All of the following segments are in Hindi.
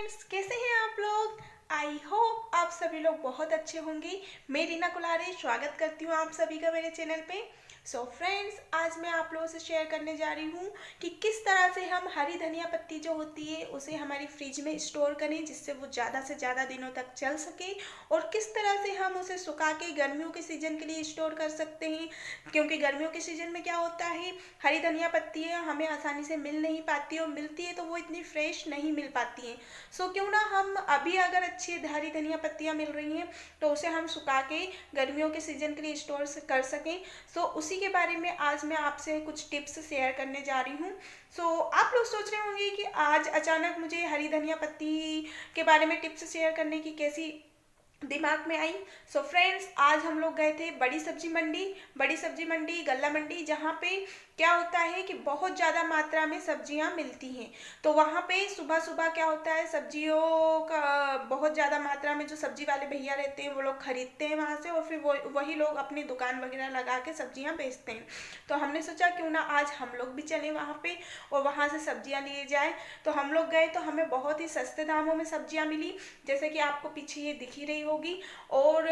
फ्रेंड्स, कैसे हैं आप लोग। आई होप आप सभी लोग बहुत अच्छे होंगे। मैं रीना कुलारे स्वागत करती हूँ आप सभी का मेरे चैनल पे। सो फ्रेंड्स, आज मैं आप लोगों से शेयर करने जा रही हूँ कि किस तरह से हम हरी धनिया पत्ती जो होती है उसे हमारी फ्रिज में स्टोर करें जिससे वो ज़्यादा से ज़्यादा दिनों तक चल सके, और किस तरह से हम उसे सुखा के गर्मियों के सीज़न के लिए स्टोर कर सकते हैं। क्योंकि गर्मियों के सीज़न में क्या होता है, हरी धनिया पत्ती हमें आसानी से मिल नहीं पाती, और मिलती है तो वो इतनी फ्रेश नहीं मिल पाती हैं। सो क्यों ना हम अभी अगर अच्छी हरी धनिया पत्तियाँ मिल रही हैं तो उसे हम सुखा के गर्मियों के सीज़न के लिए स्टोर कर सकें। सो उसी के बारे में आज मैं आपसे कुछ टिप्स शेयर करने जा रही हूँ। सो आप लोग सोच रहे होंगे कि आज अचानक मुझे हरी धनिया पत्ती के बारे में टिप्स शेयर करने की कैसी दिमाग में आई। सो फ्रेंड्स, आज हम लोग गए थे बड़ी सब्जी मंडी गल्ला मंडी, जहाँ पे क्या होता है कि बहुत ज़्यादा मात्रा में सब्जियां मिलती हैं। तो वहाँ पे सुबह सुबह क्या होता है, सब्जियों का बहुत ज़्यादा मात्रा में जो सब्जी वाले भैया रहते हैं वो लोग खरीदते हैं वहाँ से, और फिर वही लोग अपनी दुकान वगैरह लगा के सब्जियां बेचते हैं। तो हमने सोचा क्यों ना आज हम लोग भी चलें वहाँ पे और वहाँ से सब्जियां लिए जाए। तो हम लोग गए तो हमें बहुत ही सस्ते दामों में सब्जियां मिली, जैसे कि आपको पीछे ये दिख ही रही होगी, और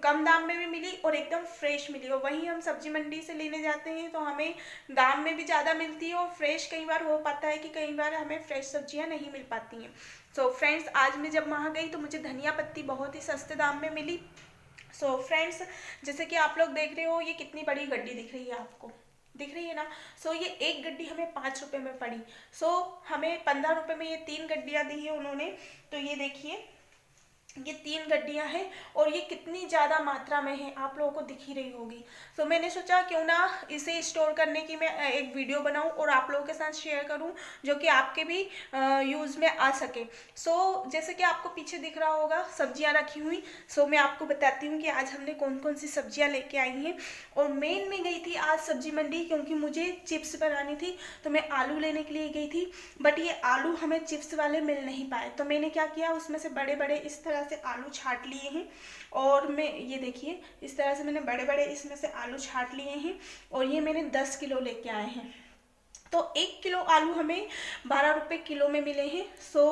कम दाम में भी मिली और एकदम फ्रेश मिली। और वहीं हम सब्जी मंडी से लेने जाते हैं तो हमें दाम में भी ज़्यादा मिलती है, और फ्रेश कई बार हो पाता है कि कई बार हमें फ्रेश सब्जियां नहीं मिल पाती हैं। सो फ्रेंड्स, आज मैं जब वहाँ गई तो मुझे धनिया पत्ती बहुत ही सस्ते दाम में मिली। सो फ्रेंड्स, जैसे कि आप लोग देख रहे हो, ये कितनी बड़ी गड्डी दिख रही है आपको, दिख रही है ना। सो ये एक गड्डी हमें 5 रुपये में पड़ी। सो हमें 15 रुपये में ये 3 गड्डियाँ दी है उन्होंने। तो ये देखिए, ये 3 गड्डियाँ हैं और ये कितनी ज़्यादा मात्रा में है आप लोगों को दिख ही रही होगी। तो मैंने सोचा क्यों ना इसे स्टोर करने की मैं एक वीडियो बनाऊं और आप लोगों के साथ शेयर करूं, जो कि आपके भी यूज़ में आ सके। सो जैसे कि आपको पीछे दिख रहा होगा सब्जियां रखी हुई। सो मैं आपको बताती हूँ कि आज हमने कौन कौन सी सब्जियां लेके आई हैं। और मेन में गई थी आज सब्जी मंडी क्योंकि मुझे चिप्स बनानी थी, तो मैं आलू लेने के लिए गई थी। बट ये आलू हमें चिप्स वाले मिल नहीं पाए, तो मैंने क्या किया, उसमें से बड़े बड़े इस तरह से आलू छांट लिए हैं। और मैं ये देखिए, इस तरह से मैंने बड़े बड़े इसमें से आलू छांट लिए हैं, और ये मैंने 10 किलो लेके आए हैं। तो 1 किलो आलू हमें 12 रुपये किलो में मिले हैं। सो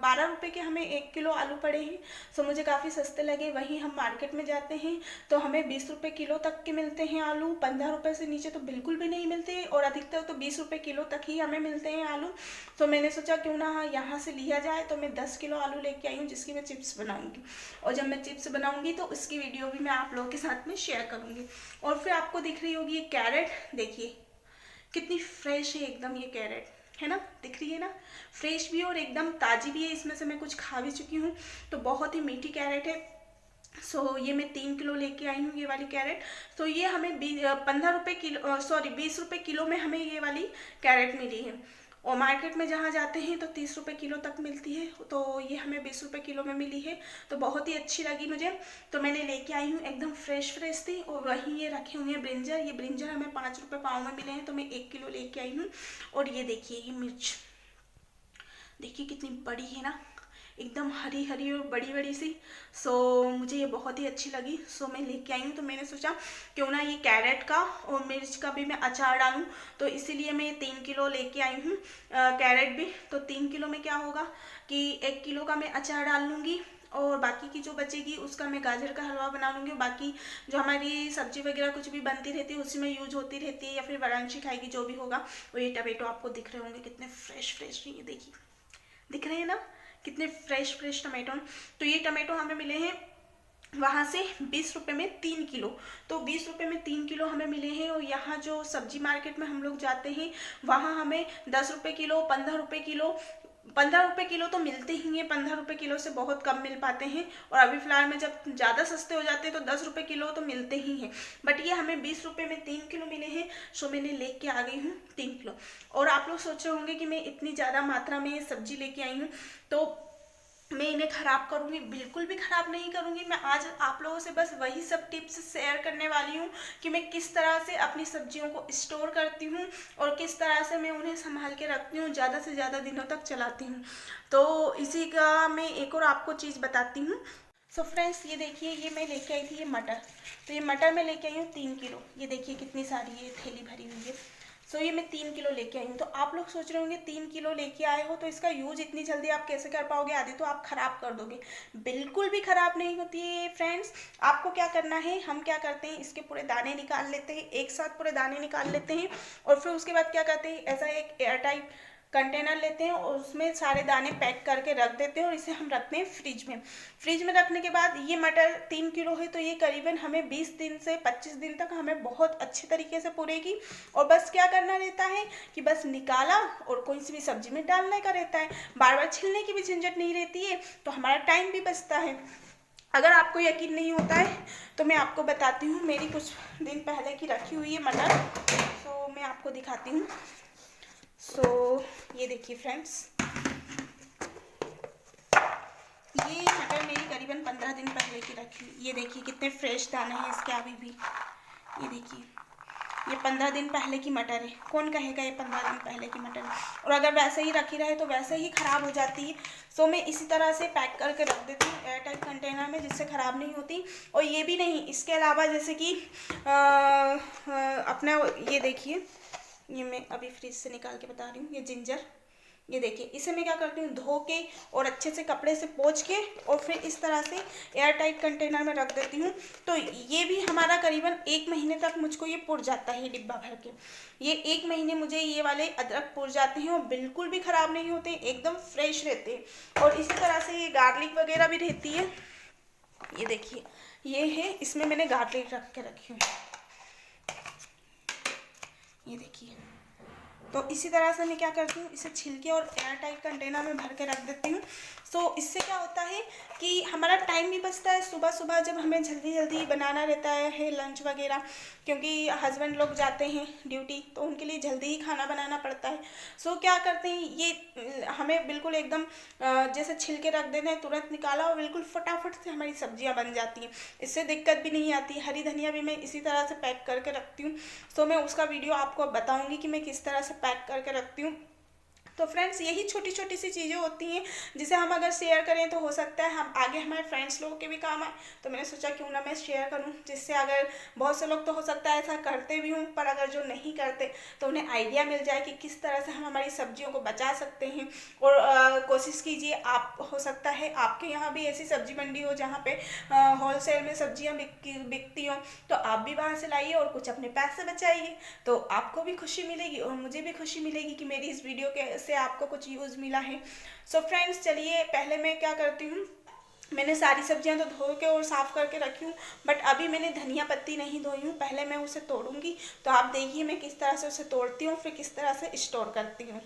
12 रुपये के हमें 1 किलो आलू पड़े हैं। सो मुझे काफ़ी सस्ते लगे। वहीं हम मार्केट में जाते हैं तो हमें 20 रुपये किलो तक के मिलते हैं आलू, 15 रुपये से नीचे तो बिल्कुल भी नहीं मिलते, और अधिकतर तो 20 रुपये किलो तक ही हमें मिलते हैं आलू। तो मैंने सोचा क्यों ना यहाँ से लिया जाए, तो मैं 10 किलो आलू लेके आई हूँ जिसकी मैं चिप्स बनाऊँगी। और जब मैं चिप्स बनाऊँगी तो उसकी वीडियो भी मैं आप लोगों के साथ में शेयर करूँगी। और फिर आपको दिख रही होगी ये कैरेट, देखिए कितनी फ्रेश है एकदम ये कैरेट, है ना, दिख रही है ना, फ्रेश भी है और एकदम ताज़ी भी है। इसमें से मैं कुछ खा भी चुकी हूँ, तो बहुत ही मीठी कैरेट है। सो ये मैं 3 किलो लेके आई हूँ ये वाली कैरेट। तो ये हमें 15 रुपये किलो, सॉरी 20 रुपये किलो में हमें ये वाली कैरेट मिली है। और मार्केट में जहाँ जाते हैं तो 30 रुपये किलो तक मिलती है, तो ये हमें 20 रुपये किलो में मिली है। तो बहुत ही अच्छी लगी मुझे, तो मैंने लेके आई हूँ, एकदम फ्रेश फ्रेश थी। और वहीं ये रखे हुए हैं ब्रिंजल, ये ब्रिंजल हमें 5 रुपये पाव में मिले हैं, तो मैं 1 किलो लेके आई हूँ। और ये देखिए, ये मिर्च देखिए कितनी बड़ी है ना, एकदम हरी हरी और बड़ी बड़ी सी। सो मुझे ये बहुत ही अच्छी लगी, सो मैं लेके आई हूँ। तो मैंने सोचा क्यों ना ये कैरेट का और मिर्च का भी मैं अचार डालूँ, तो इसीलिए मैं 3 किलो लेके आई हूँ कैरेट भी। तो 3 किलो में क्या होगा कि 1 किलो का मैं अचार डाल लूँगी, और बाकी की जो बचेगी उसका मैं गाजर का हलवा बना लूँगी। बाकी जो हमारी सब्जी वगैरह कुछ भी बनती रहती है उसी में यूज होती रहती है, या फिर वरांशी खाएगी जो भी होगा। और ये टमेटो आपको दिख रहे होंगे कितने फ्रेश फ्रेश हैं, ये देखिए दिख रहे हैं ना, कितने फ्रेश फ्रेश टमाटो। तो ये टमाटो हमें मिले हैं वहाँ से 20 रुपये में 3 किलो। तो 20 रुपये में 3 किलो हमें मिले हैं। और यहाँ जो सब्जी मार्केट में हम लोग जाते हैं वहाँ हमें 10 रुपये किलो, 15 रुपये किलो, 15 रुपये किलो तो मिलते ही हैं, 15 रुपये किलो से बहुत कम मिल पाते हैं। और अभी फ़िलहाल में जब ज़्यादा सस्ते हो जाते हैं तो 10 रुपये किलो तो मिलते ही हैं। बट ये हमें 20 रुपये में 3 किलो मिले हैं। सो मैंने लेके आ गई हूँ 3 किलो। और आप लोग सोच रहे होंगे कि मैं इतनी ज़्यादा मात्रा में ये सब्जी लेके आई हूँ तो मैं इन्हें ख़राब करूँगी, बिल्कुल भी ख़राब नहीं करूँगी। मैं आज आप लोगों से बस वही सब टिप्स शेयर करने वाली हूँ कि मैं किस तरह से अपनी सब्जियों को स्टोर करती हूँ और किस तरह से मैं उन्हें संभाल के रखती हूँ, ज़्यादा से ज़्यादा दिनों तक चलाती हूँ। तो इसी का मैं एक और आपको चीज़ बताती हूँ। सो फ्रेंड्स, ये देखिए, ये मैं लेके आई थी ये मटर। तो ये मटर मैं लेके आई हूँ 3 किलो। ये देखिए कितनी सारी ये थैली भरी हुई है। सो ये मैं 3 किलो लेके आई हूँ। तो आप लोग सोच रहे होंगे 3 किलो लेके आए हो तो इसका यूज इतनी जल्दी आप कैसे कर पाओगे, आधी तो आप खराब कर दोगे। बिल्कुल भी खराब नहीं होती है फ्रेंड्स। आपको क्या करना है, हम क्या करते हैं, इसके पूरे दाने निकाल लेते हैं, एक साथ पूरे दाने निकाल लेते हैं और फिर उसके बाद क्या करते हैं, ऐसा एक एयर टाइट कंटेनर लेते हैं और उसमें सारे दाने पैक करके रख देते हैं और इसे हम रखते हैं फ्रिज में। फ्रिज में रखने के बाद ये मटर 3 किलो है तो ये करीबन हमें 20 दिन से 25 दिन तक हमें बहुत अच्छे तरीके से पूरेगी। और बस क्या करना रहता है कि बस निकाला और कोई सी भी सब्जी में डालने का रहता है, बार बार छिलने की भी झंझट नहीं रहती है, तो हमारा टाइम भी बचता है। अगर आपको यकीन नहीं होता है तो मैं आपको बताती हूँ, मेरी कुछ दिन पहले की रखी हुई है मटर, तो मैं आपको दिखाती हूँ। ये देखिए फ्रेंड्स, ये मटर मेरी करीबन 15 दिन पहले की रखी। ये देखिए कितने फ्रेश दाने हैं इसके अभी भी। ये देखिए ये 15 दिन पहले की मटर है। कौन कहेगा ये 15 दिन पहले की मटर है, और अगर वैसे ही रखी रहे तो वैसे ही ख़राब हो जाती है। सो मैं इसी तरह से पैक करके रख देती हूँ एयर टाइट कंटेनर में, जिससे ख़राब नहीं होती। और ये भी नहीं, इसके अलावा जैसे कि अपना ये देखिए, ये मैं अभी फ्रिज से निकाल के बता रही हूँ, ये जिंजर, ये देखिए इसे मैं क्या करती हूँ, धो के और अच्छे से कपड़े से पोंछ के और फिर इस तरह से एयर टाइट कंटेनर में रख देती हूँ। तो ये भी हमारा करीबन 1 महीने तक मुझको ये पुर जाता है, डिब्बा भर के। ये 1 महीने मुझे ये वाले अदरक पुर जाते हैं और बिल्कुल भी ख़राब नहीं होते, एकदम फ्रेश रहते हैं। और इसी तरह से ये गार्लिक वगैरह भी रहती है। ये देखिए ये है, इसमें मैंने गार्लिक रख के रखी हूँ, ये देखिए। तो इसी तरह से मैं क्या करती हूँ, इसे छिलके और एयर टाइट कंटेनर में भर के रख देती हूँ। सो इससे क्या होता है कि हमारा टाइम भी बचता है। सुबह सुबह जब हमें जल्दी जल्दी बनाना रहता है लंच वगैरह, क्योंकि हस्बैंड लोग जाते हैं ड्यूटी तो उनके लिए जल्दी ही खाना बनाना पड़ता है। सो क्या करते हैं, ये हमें बिल्कुल एकदम जैसे छिलके रख देते हैं, तुरंत निकाला और बिल्कुल फटाफट से हमारी सब्जियां बन जाती हैं। इससे दिक्कत भी नहीं आती। हरी धनिया भी मैं इसी तरह से पैक करके रखती हूँ। सो मैं उसका वीडियो आपको बताऊँगी कि मैं किस तरह से पैक करके रखती हूँ। तो फ्रेंड्स यही छोटी छोटी सी चीज़ें होती हैं जिसे हम अगर शेयर करें तो हो सकता है हम आगे हमारे फ्रेंड्स लोगों के भी काम आए। तो मैंने सोचा क्यों ना मैं शेयर करूं, जिससे अगर बहुत से लोग तो हो सकता है ऐसा करते भी हों, पर अगर जो नहीं करते तो उन्हें आइडिया मिल जाए कि किस तरह से हम हमारी सब्जियों को बचा सकते हैं। और कोशिश कीजिए, आप हो सकता है आपके यहाँ भी ऐसी सब्जी मंडी हो जहाँ पे होलसेल में सब्जियाँ बिकती हों, तो आप भी वहाँ से लाइए और कुछ अपने पैसे बचाइए। तो आपको भी खुशी मिलेगी और मुझे भी खुशी मिलेगी कि मेरी इस वीडियो के से आपको कुछ यूज़ मिला है। सो फ्रेंड्स चलिए, पहले मैं क्या करती हूँ, मैंने सारी सब्जियां तो धो के और साफ़ करके रखी हूँ, बट अभी मैंने धनिया पत्ती नहीं धोई हूँ, पहले मैं उसे तोड़ूंगी। तो आप देखिए मैं किस तरह से उसे तोड़ती हूँ, फिर किस तरह से स्टोर करती हूँ।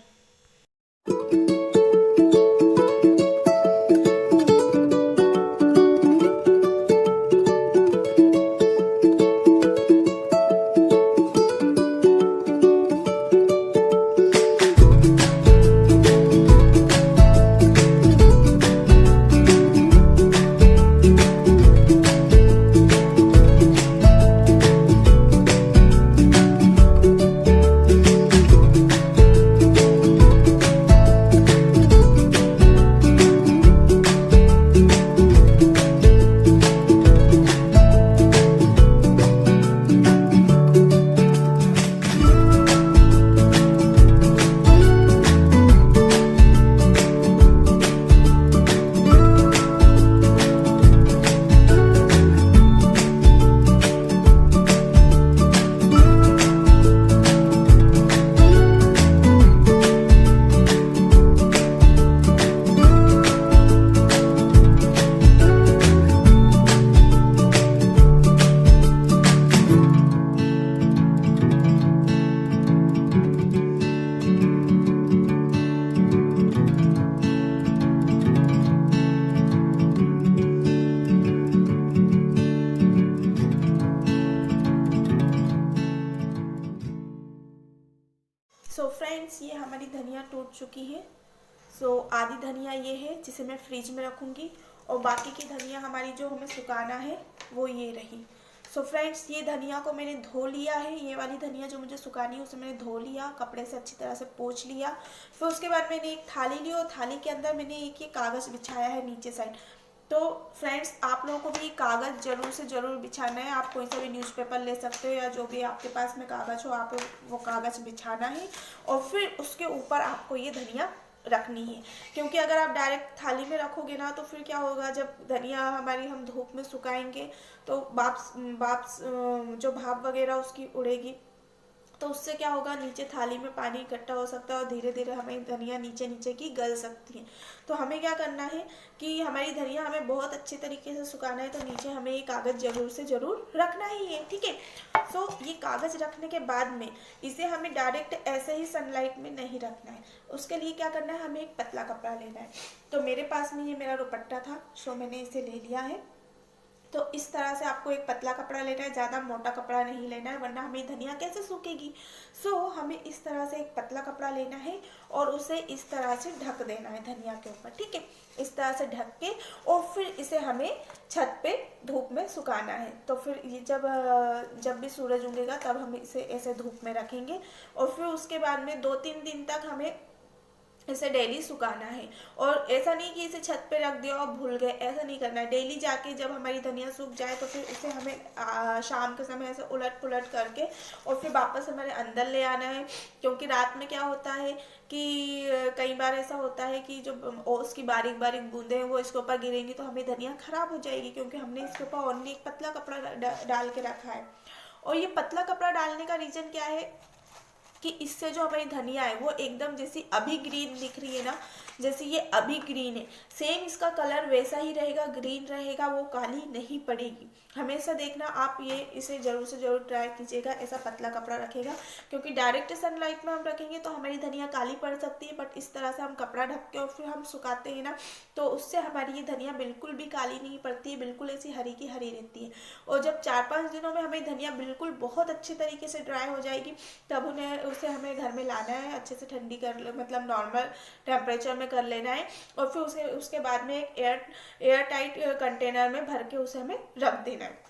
सो फ्रेंड्स ये हमारी धनिया टूट चुकी है। सो आधी धनिया ये है जिसे मैं फ्रिज में रखूँगी और बाकी की धनिया हमारी जो हमें सुखाना है वो ये रही। सो फ्रेंड्स ये धनिया को मैंने धो लिया है, ये वाली धनिया जो मुझे सुखानी है उसे मैंने धो लिया, कपड़े से अच्छी तरह से पोंछ लिया। फिर उसके बाद मैंने एक थाली ली और थाली के अंदर मैंने एक ये कागज़ बिछाया है नीचे साइड। तो फ्रेंड्स, आप लोगों को भी कागज़ ज़रूर से ज़रूर बिछाना है। आप कोई सा भी न्यूज़पेपर ले सकते हो या जो भी आपके पास में कागज़ हो, आप वो कागज़ बिछाना है और फिर उसके ऊपर आपको ये धनिया रखनी है। क्योंकि अगर आप डायरेक्ट थाली में रखोगे ना तो फिर क्या होगा, जब धनिया हमारी हम धूप में सुखाएंगे तो जो भाप वगैरह उसकी उड़ेगी, तो उससे क्या होगा, नीचे थाली में पानी इकट्ठा हो सकता है और धीरे धीरे हमें धनिया नीचे नीचे की गल सकती है। तो हमें क्या करना है कि हमारी धनिया हमें बहुत अच्छे तरीके से सुखाना है, तो नीचे हमें ये कागज़ ज़रूर से ज़रूर रखना ही है, ठीक है। सो ये कागज़ रखने के बाद में इसे हमें डायरेक्ट ऐसे ही सनलाइट में नहीं रखना है। उसके लिए क्या करना है, हमें एक पतला कपड़ा लेना है। तो मेरे पास में ये मेरा दुपट्टा था, सो मैंने इसे ले लिया है। तो इस तरह से आपको एक पतला कपड़ा लेना है, ज़्यादा मोटा कपड़ा नहीं लेना है, वरना हमें धनिया कैसे सूखेगी। सो हमें इस तरह से एक पतला कपड़ा लेना है और उसे इस तरह से ढक देना है धनिया के ऊपर, ठीक है। इस तरह से ढक के और फिर इसे हमें छत पे धूप में सुखाना है। तो फिर ये जब भी सूरज उगेगा तब हम इसे ऐसे धूप में रखेंगे और फिर उसके बाद में 2-3 दिन तक हमें इसे डेली सुखाना है। और ऐसा नहीं कि इसे छत पे रख दिया और भूल गए, ऐसा नहीं करना है। डेली जाके जब हमारी धनिया सूख जाए तो फिर उसे हमें शाम के समय ऐसे उलट पुलट करके और फिर वापस हमारे अंदर ले आना है। क्योंकि रात में क्या होता है कि कई बार ऐसा होता है कि जो ओस की बारीक बारीक बूंदें हैं वो इसके ऊपर गिरेंगी तो हमें धनिया खराब हो जाएगी, क्योंकि हमने इसके ऊपर ओनली एक पतला कपड़ा डाल के रखा है। और ये पतला कपड़ा डालने का रीज़न क्या है कि इससे जो हमारी धनिया है वो एकदम जैसी अभी ग्रीन दिख रही है ना, जैसे ये अभी ग्रीन है, सेम इसका कलर वैसा ही रहेगा, ग्रीन रहेगा, वो काली नहीं पड़ेगी। हमेशा देखना आप इसे ज़रूर से ज़रूर ट्राई कीजिएगा, ऐसा पतला कपड़ा रखेगा। क्योंकि डायरेक्ट सनलाइट में हम रखेंगे तो हमारी धनिया काली पड़ सकती है, बट इस तरह से हम कपड़ा ढक के और फिर हम सुखाते हैं ना, तो उससे हमारी ये धनिया बिल्कुल भी काली नहीं पड़ती है, बिल्कुल ऐसी हरी की हरी रहती है। और जब 4-5 दिनों में हमें धनिया बिल्कुल बहुत अच्छे तरीके से ड्राई हो जाएगी, तब उसे हमें घर में लाना है, अच्छे से ठंडी मतलब नॉर्मल टेम्परेचर में कर लेना है और फिर उसके बाद में एक एयर टाइट कंटेनर में भर के उसे हमें रख देना है।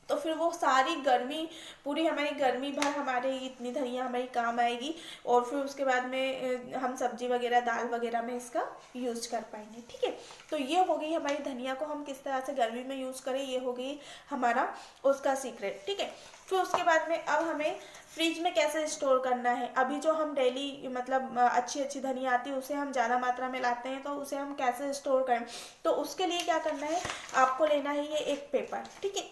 तो फिर वो सारी गर्मी, पूरी हमारी गर्मी भर हमारे इतनी धनिया हमारी काम आएगी और फिर उसके बाद में हम सब्जी वगैरह दाल वगैरह में इसका यूज कर पाएंगे, ठीक है। तो ये हो गई हमारी धनिया को हम किस तरह से गर्मी में यूज करें, ये हो गई हमारा उसका सीक्रेट, ठीक है। फिर उसके बाद में अब हमें फ्रिज में कैसे स्टोर करना है। अभी जो हम डेली मतलब अच्छी धनिया आती है उसे हम ज़्यादा मात्रा में लाते हैं, तो उसे हम कैसे स्टोर करें, तो उसके लिए क्या करना है, आपको लेना है ये एक पेपर, ठीक है।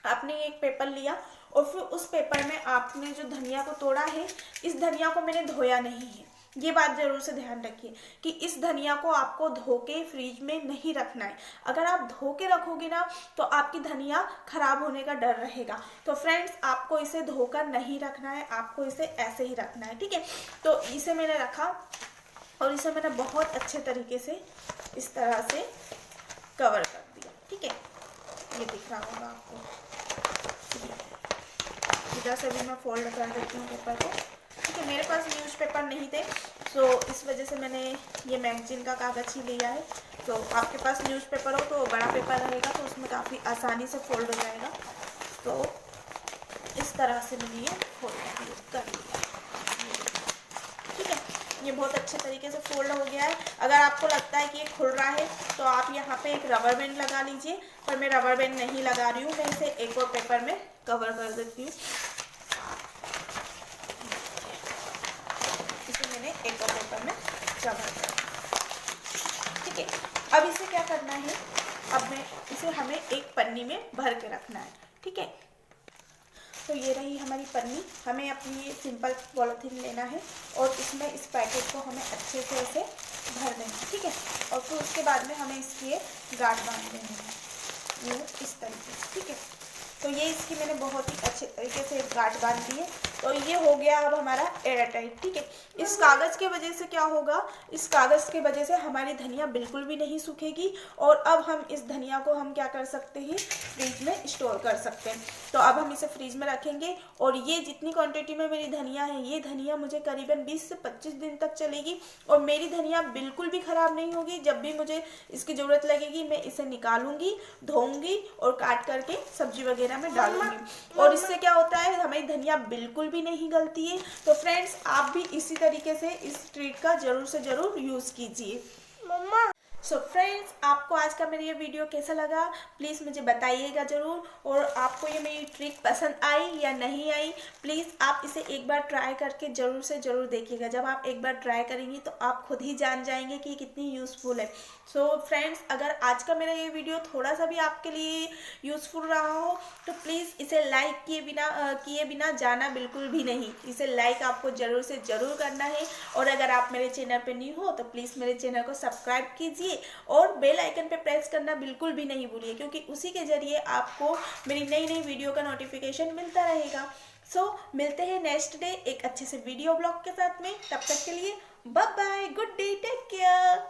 आपने एक पेपर लिया और फिर उस पेपर में आपने जो धनिया को तोड़ा है, इस धनिया को मैंने धोया नहीं है, ये बात जरूर से ध्यान रखिए कि इस धनिया को आपको धो के फ्रिज में नहीं रखना है। अगर आप धो के रखोगे ना तो आपकी धनिया खराब होने का डर रहेगा। तो फ्रेंड्स, आपको इसे धोकर नहीं रखना है, आपको इसे ऐसे ही रखना है, ठीक है। तो इसे मैंने रखा और इसे मैंने बहुत अच्छे तरीके से इस तरह से कवर कर दिया, ठीक है। ये दिख रहा होगा आपको, इधर से भी मैं फोल्ड कर देती हूँ पेपर को, ठीक है। मेरे पास न्यूज़पेपर नहीं थे, तो इस वजह से मैंने ये मैगजीन का कागज़ ही लिया है। तो आपके पास न्यूज़पेपर हो तो बड़ा पेपर रहेगा तो उसमें काफ़ी आसानी से फोल्ड हो जाएगा। तो इस तरह से मैंने ये फोल्ड कर लिया, ठीक है। ये बहुत अच्छे तरीके से फोल्ड हो गया है। अगर आपको लगता है कि ये खुल रहा है तो आप यहाँ पे एक रबर बैंड लगा लीजिए, पर मैं रबर बैंड नहीं लगा रही हूँ, मैं इसे एक और पेपर में कवर कर देती हूँ। इसे मैंने एक और पेपर में कवर कर, ठीक है। अब इसे क्या करना है, अब इसे हमें एक पन्नी में भर के रखना है, ठीक है। तो ये रही हमारी पन्नी, हमें अपनी ये सिंपल पॉलीथीन लेना है और इसमें इस पैकेट को हमें अच्छे से ऐसे भर देना है, ठीक है। और फिर उसके बाद में हमें इसकी गांठ बांध देनी है, ये इस तरीके से, ठीक है। तो ये इसकी मैंने बहुत ही अच्छे तरीके से गांठ बांध दी है। तो ये हो गया अब हमारा एयर टाइट, ठीक है। इस कागज़ के वजह से क्या होगा, इस कागज़ के वजह से हमारी धनिया बिल्कुल भी नहीं सूखेगी और अब हम इस धनिया को हम क्या कर सकते हैं, फ्रिज में स्टोर कर सकते हैं। तो अब हम इसे फ्रिज में रखेंगे और ये जितनी क्वांटिटी में मेरी धनिया है, ये धनिया मुझे करीबन 20 से 25 दिन तक चलेगी और मेरी धनिया बिल्कुल भी ख़राब नहीं होगी। जब भी मुझे इसकी ज़रूरत लगेगी मैं इसे निकालूंगी, धोऊंगी और काट करके सब्जी वगैरह में डालूंगी। और इससे क्या होता है, हमारी धनिया बिल्कुल भी नहीं गलती है। तो फ्रेंड्स, आप भी इसी तरीके से इस ट्रिक का ज़रूर से ज़रूर यूज़ कीजिए। मम्मा, सो फ्रेंड्स, आपको आज का मेरा ये वीडियो कैसा लगा प्लीज़ मुझे बताइएगा ज़रूर। और आपको ये मेरी ट्रिक पसंद आई या नहीं आई, प्लीज़ आप इसे एक बार ट्राई करके ज़रूर से ज़रूर देखिएगा। जब आप एक बार ट्राई करेंगी तो आप खुद ही जान जाएंगे कि कितनी यूज़फुल है। सो फ्रेंड्स, अगर आज का मेरा ये वीडियो थोड़ा सा भी आपके लिए यूज़फुल रहा हो तो प्लीज़ इसे लाइक किए बिना जाना बिल्कुल भी नहीं। इसे लाइक आपको ज़रूर से ज़रूर करना है। और अगर आप मेरे चैनल पे न्यू हो तो प्लीज़ मेरे चैनल को सब्सक्राइब कीजिए और बेल आइकन पे प्रेस करना बिल्कुल भी नहीं भूलिए, क्योंकि उसी के ज़रिए आपको मेरी नई नई वीडियो का नोटिफिकेशन मिलता रहेगा। सो मिलते हैं नेक्स्ट डे एक अच्छे से वीडियो ब्लॉग के साथ में। तब तक के लिए bye bye, good day, take care.